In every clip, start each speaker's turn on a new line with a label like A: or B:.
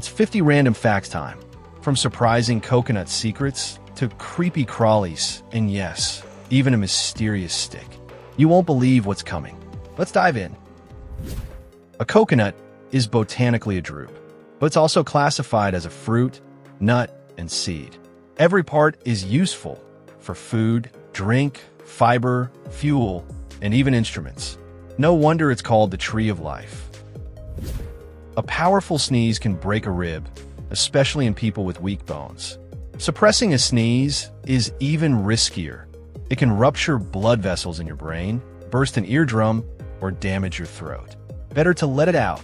A: It's 50 random facts time. From surprising coconut secrets to creepy crawlies, and yes, even a mysterious stick. You won't believe what's coming. Let's dive in. A coconut is botanically a drupe, but it's also classified as a fruit, nut, and seed. Every part is useful for food, drink, fiber, fuel, and even instruments. No wonder it's called the tree of life. A powerful sneeze can break a rib, especially in people with weak bones. Suppressing a sneeze is even riskier. It can rupture blood vessels in your brain, burst an eardrum, or damage your throat. Better to let it out.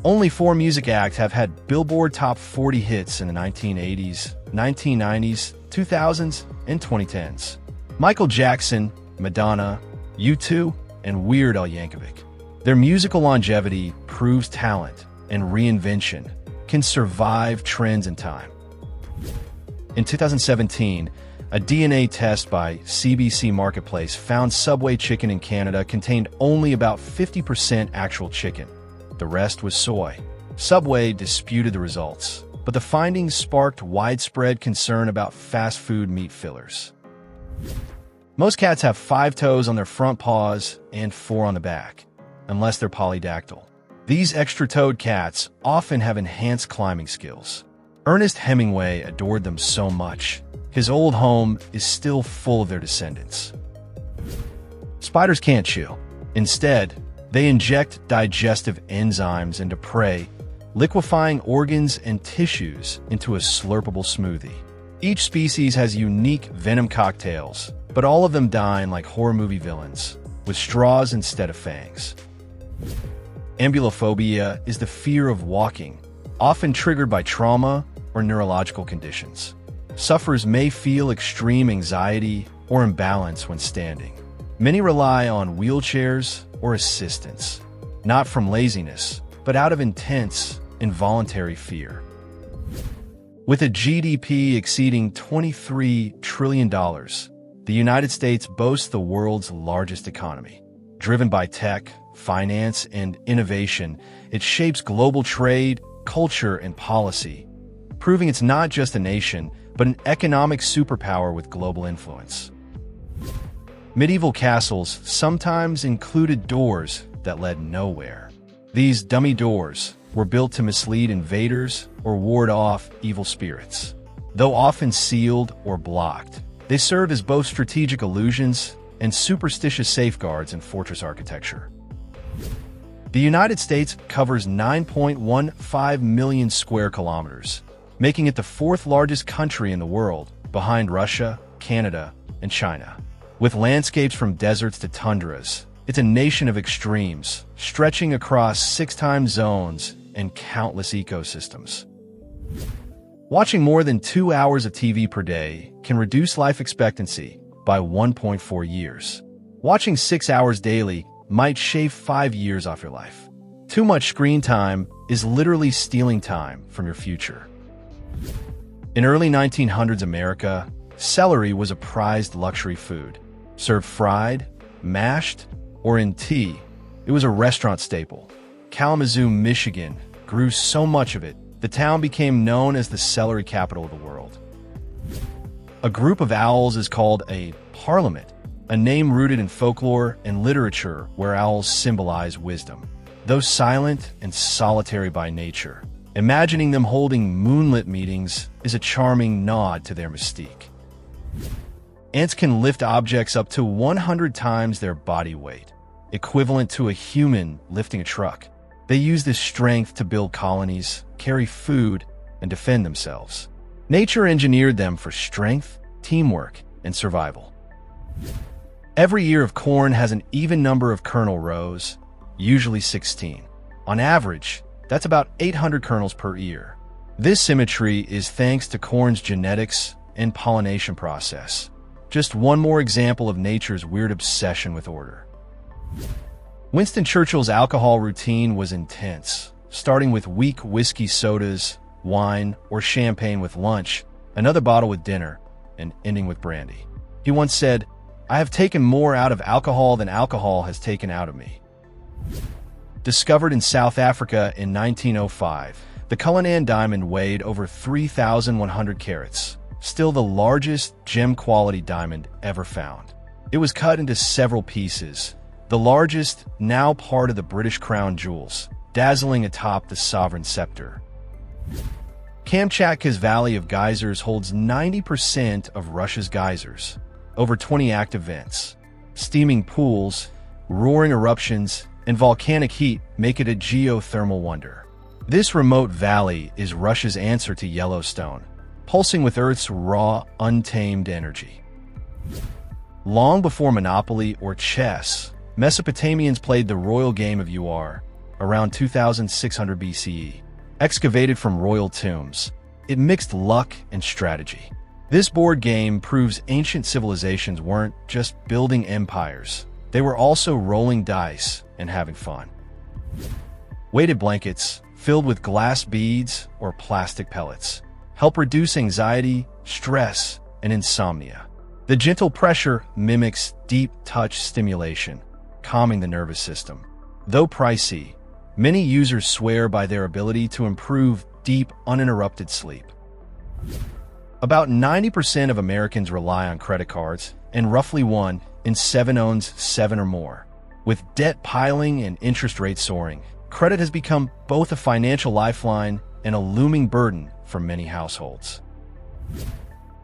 A: Only 4 music acts have had Billboard Top 40 hits in the 1980s, 1990s, 2000s, and 2010s. Michael Jackson, Madonna, U2, and Weird Al Yankovic. Their musical longevity proves talent and reinvention can survive trends in time. In 2017, a DNA test by CBC Marketplace found Subway chicken in Canada contained only about 50% actual chicken. The rest was soy. Subway disputed the results, but the findings sparked widespread concern about fast food meat fillers. Most cats have 5 toes on their front paws and 4 on the back, unless they're polydactyl. These extra-toed cats often have enhanced climbing skills. Ernest Hemingway adored them so much. His old home is still full of their descendants. Spiders can't chew. Instead, they inject digestive enzymes into prey, liquefying organs and tissues into a slurpable smoothie. Each species has unique venom cocktails, but all of them dine like horror movie villains, with straws instead of fangs. Ambulophobia is the fear of walking, often triggered by trauma or neurological conditions. Sufferers may feel extreme anxiety or imbalance when standing. Many rely on wheelchairs or assistance, not from laziness, but out of intense, involuntary fear. With a GDP exceeding $23 trillion, the United States boasts the world's largest economy. Driven by tech, finance, and innovation, it shapes global trade, culture, and policy, proving it's not just a nation, but an economic superpower with global influence. Medieval castles sometimes included doors that led nowhere. These dummy doors were built to mislead invaders or ward off evil spirits. Though often sealed or blocked, they served as both strategic illusions and superstitious safeguards in fortress architecture. The United States covers 9.15 million square kilometers, making it the 4th largest country in the world, behind Russia, Canada, and China. With landscapes from deserts to tundras, it's a nation of extremes, stretching across 6 time zones and countless ecosystems. Watching more than 2 hours of TV per day can reduce life expectancy by 1.4 years. Watching 6 hours daily might shave 5 years off your life. Too much screen time is literally stealing time from your future. In early 1900s America, celery was a prized luxury food. Served fried, mashed, or in tea, it was a restaurant staple. Kalamazoo, Michigan, grew so much of it, the town became known as the celery capital of the world. A group of owls is called a parliament, a name rooted in folklore and literature where owls symbolize wisdom. Though silent and solitary by nature, imagining them holding moonlit meetings is a charming nod to their mystique. Ants can lift objects up to 100 times their body weight, equivalent to a human lifting a truck. They use this strength to build colonies, carry food, and defend themselves. Nature engineered them for strength, teamwork, and survival. Every ear of corn has an even number of kernel rows, usually 16. On average, that's about 800 kernels per ear. This symmetry is thanks to corn's genetics and pollination process. Just one more example of nature's weird obsession with order. Winston Churchill's alcohol routine was intense, starting with weak whiskey sodas, wine, or champagne with lunch, another bottle with dinner, and ending with brandy. He once said, "I have taken more out of alcohol than alcohol has taken out of me." Discovered in South Africa in 1905, The Cullinan diamond weighed over 3,100 carats, still the largest gem-quality diamond ever found. It was cut into several pieces, the largest now part of the British crown jewels, dazzling atop the sovereign scepter. Kamchatka's Valley of Geysers holds 90% of Russia's geysers, over 20 active vents. Steaming pools, roaring eruptions, and volcanic heat make it a geothermal wonder. This remote valley is Russia's answer to Yellowstone, pulsing with Earth's raw, untamed energy. Long before Monopoly or chess, Mesopotamians played the royal game of War, around 2600 BCE. Excavated from royal tombs, it mixed luck and strategy. This board game proves ancient civilizations weren't just building empires, they were also rolling dice and having fun. Weighted blankets, filled with glass beads or plastic pellets, help reduce anxiety, stress, and insomnia. The gentle pressure mimics deep touch stimulation, calming the nervous system. Though pricey, many users swear by their ability to improve deep, uninterrupted sleep. About 90% of Americans rely on credit cards, and roughly 1 in 7 owns 7 or more. With debt piling and interest rates soaring, credit has become both a financial lifeline and a looming burden for many households.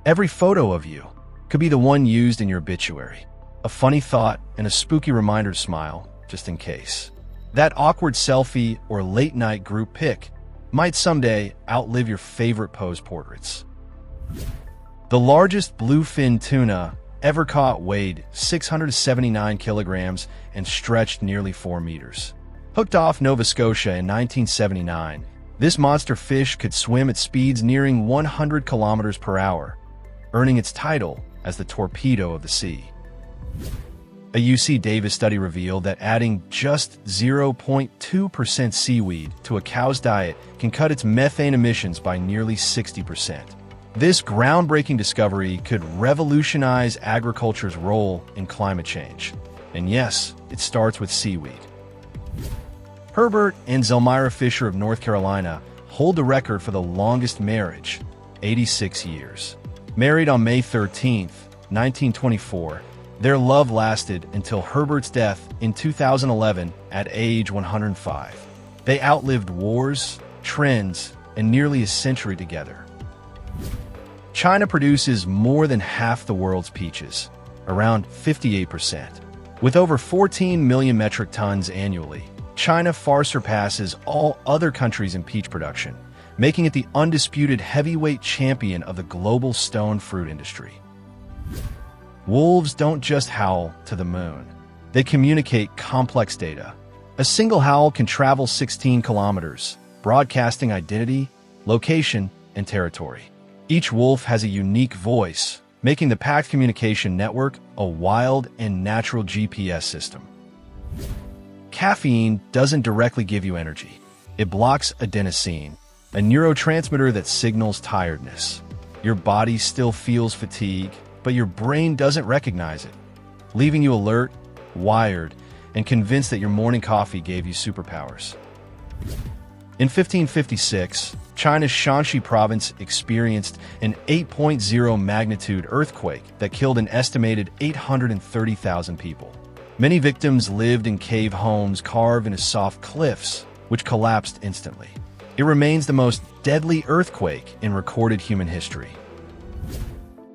A: Every photo of you could be the one used in your obituary. A funny thought and a spooky reminder to smile, just in case. That awkward selfie or late-night group pic might someday outlive your favorite pose portraits. The largest bluefin tuna ever caught weighed 679 kilograms and stretched nearly 4 meters. Hooked off Nova Scotia in 1979, this monster fish could swim at speeds nearing 100 kilometers per hour, earning its title as the torpedo of the sea. A UC Davis study revealed that adding just 0.2% seaweed to a cow's diet can cut its methane emissions by nearly 60%. This groundbreaking discovery could revolutionize agriculture's role in climate change. And yes, it starts with seaweed. Herbert and Zelmira Fisher of North Carolina hold the record for the longest marriage, 86 years. Married on May 13, 1924, their love lasted until Herbert's death in 2011 at age 105. They outlived wars, trends, and nearly a century together. China produces more than half the world's peaches, around 58%. With over 14 million metric tons annually, China far surpasses all other countries in peach production, making it the undisputed heavyweight champion of the global stone fruit industry. Wolves don't just howl to the moon. They communicate complex data. A single howl can travel 16 kilometers, broadcasting identity, location, and territory. Each wolf has a unique voice, making the pack communication network a wild and natural GPS system. Caffeine doesn't directly give you energy. It blocks adenosine, a neurotransmitter that signals tiredness. Your body still feels fatigue, but your brain doesn't recognize it, leaving you alert, wired, and convinced that your morning coffee gave you superpowers. In 1556, China's Shanxi province experienced an 8.0 magnitude earthquake that killed an estimated 830,000 people. Many victims lived in cave homes carved into soft cliffs, which collapsed instantly. It remains the most deadly earthquake in recorded human history.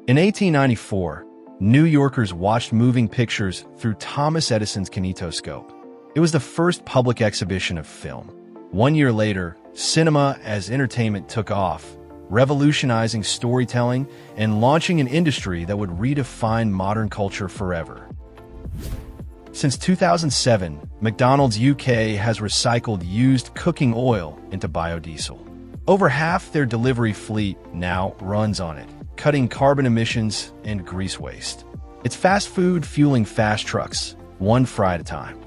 A: In 1894, New Yorkers watched moving pictures through Thomas Edison's kinetoscope. It was the first public exhibition of film. 1 year later, cinema as entertainment took off, revolutionizing storytelling and launching an industry that would redefine modern culture forever. Since 2007, McDonald's UK has recycled used cooking oil into biodiesel. Over half their delivery fleet now runs on it, cutting carbon emissions and grease waste. It's fast food fueling fast trucks, one fry at a time.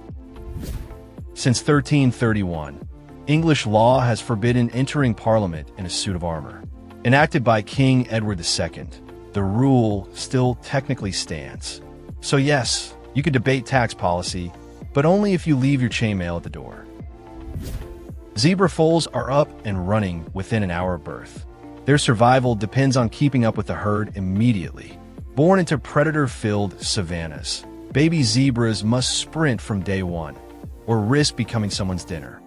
A: Since 1331, English law has forbidden entering Parliament in a suit of armor. Enacted by King Edward II, the rule still technically stands. So yes, you could debate tax policy, but only if you leave your chainmail at the door. Zebra foals are up and running within an hour of birth. Their survival depends on keeping up with the herd immediately. Born into predator-filled savannas, baby zebras must sprint from day one, or risk becoming someone's dinner.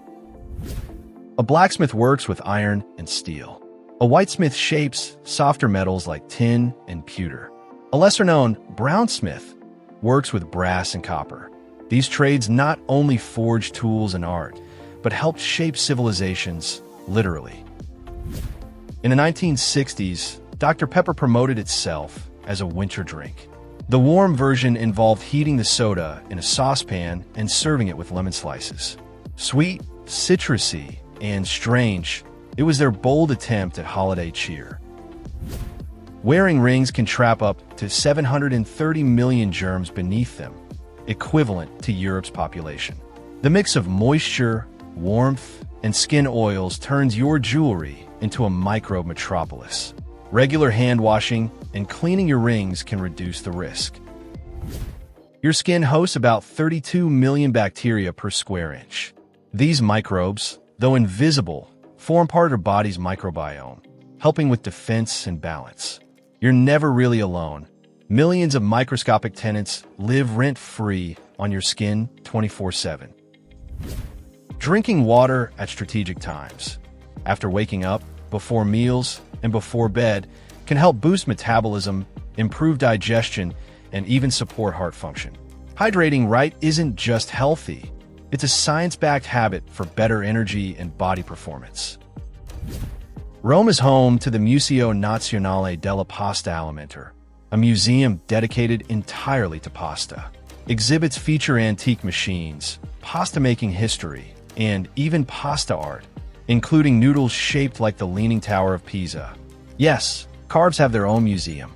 A: A blacksmith works with iron and steel. A whitesmith shapes softer metals like tin and pewter. A lesser-known brownsmith works with brass and copper. These trades not only forge tools and art, but helped shape civilizations, literally. In the 1960s, Dr. Pepper promoted itself as a winter drink. The warm version involved heating the soda in a saucepan and serving it with lemon slices. Sweet, citrusy, and strange, it was their bold attempt at holiday cheer. Wearing rings can trap up to 730 million germs beneath them, equivalent to Europe's population. The mix of moisture, warmth, and skin oils turns your jewelry into a microbe metropolis. Regular hand washing and cleaning your rings can reduce the risk. Your skin hosts about 32 million bacteria per square inch. These microbes, though invisible, form part of your body's microbiome, helping with defense and balance. You're never really alone. Millions of microscopic tenants live rent-free on your skin 24/7. Drinking water at strategic times, after waking up, before meals, and before bed, can help boost metabolism, improve digestion, and even support heart function. Hydrating right isn't just healthy, it's a science-backed habit for better energy and body performance. Rome is home to the Museo Nazionale della Pasta Alimentare, a museum dedicated entirely to pasta. Exhibits feature antique machines, pasta-making history, and even pasta art, including noodles shaped like the Leaning Tower of Pisa. Yes, carbs have their own museum.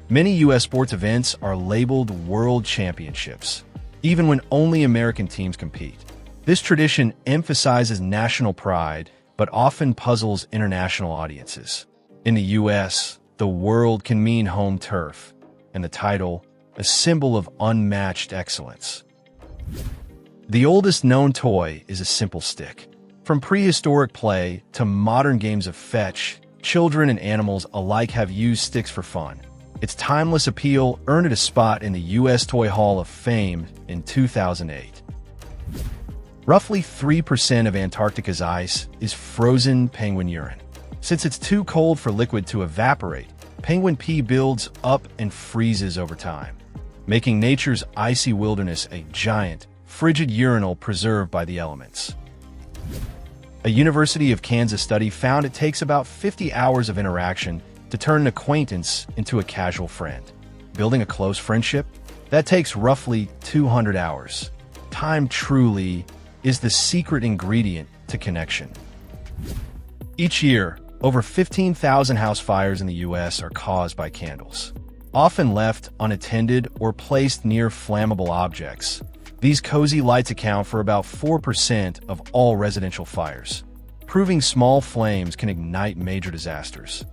A: Many U.S. sports events are labeled World Championships, even when only American teams compete. This tradition emphasizes national pride, but often puzzles international audiences. In the U.S., the world can mean home turf, and the title, a symbol of unmatched excellence. The oldest known toy is a simple stick. From prehistoric play to modern games of fetch, children and animals alike have used sticks for fun. Its timeless appeal earned it a spot in the U.S. Toy Hall of Fame in 2008. Roughly 3% of Antarctica's ice is frozen penguin urine. Since it's too cold for liquid to evaporate, penguin pee builds up and freezes over time, making nature's icy wilderness a giant, frigid urinal preserved by the elements. A University of Kansas study found it takes about 50 hours of interaction to turn an acquaintance into a casual friend. Building a close friendship? That takes roughly 200 hours. Time truly is the secret ingredient to connection. Each year, over 15,000 house fires in the U.S. are caused by candles. Often left unattended or placed near flammable objects, these cozy lights account for about 4% of all residential fires, proving small flames can ignite major disasters.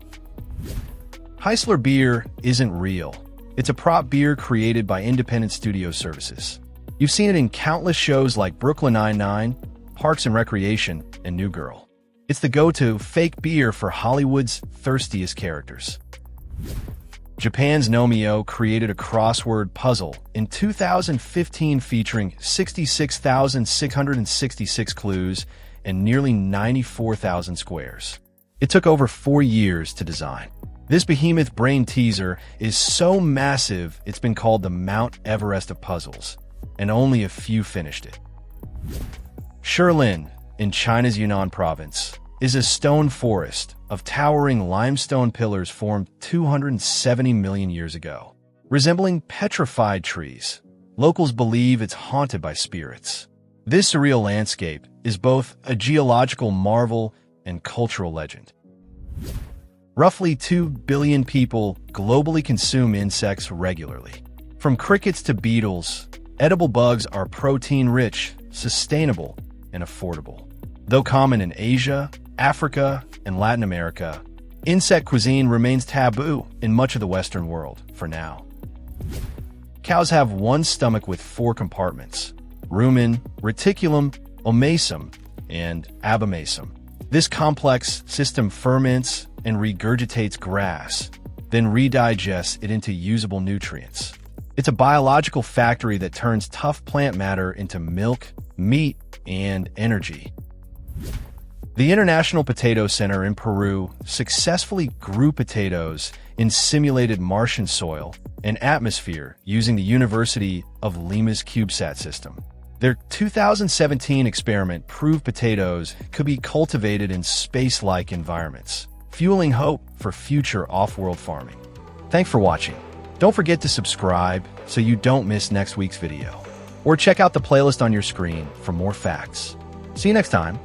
A: Heisler beer isn't real. It's a prop beer created by independent studio services. You've seen it in countless shows like Brooklyn Nine-Nine, Parks and Recreation, and New Girl. It's the go-to fake beer for Hollywood's thirstiest characters. Japan's Nomio created a crossword puzzle in 2015 featuring 66,666 clues and nearly 94,000 squares. It took over 4 years to design. This behemoth brain teaser is so massive it's been called the Mount Everest of puzzles, and only a few finished it. Shilin, in China's Yunnan province, is a stone forest of towering limestone pillars formed 270 million years ago. Resembling petrified trees, locals believe it's haunted by spirits. This surreal landscape is both a geological marvel and cultural legend. Roughly 2 billion people globally consume insects regularly. From crickets to beetles, edible bugs are protein-rich, sustainable, and affordable. Though common in Asia, Africa, and Latin America, insect cuisine remains taboo in much of the Western world, for now. Cows have one stomach with 4 compartments: rumen, reticulum, omasum, and abomasum. This complex system ferments and regurgitates grass, then redigests it into usable nutrients. It's a biological factory that turns tough plant matter into milk, meat, and energy. The International Potato Center in Peru successfully grew potatoes in simulated Martian soil and atmosphere using the University of Lima's CubeSat system. Their 2017 experiment proved potatoes could be cultivated in space-like environments, fueling hope for future off-world farming. Thanks for watching. Don't forget to subscribe so you don't miss next week's video. Or check out the playlist on your screen for more facts. See you next time.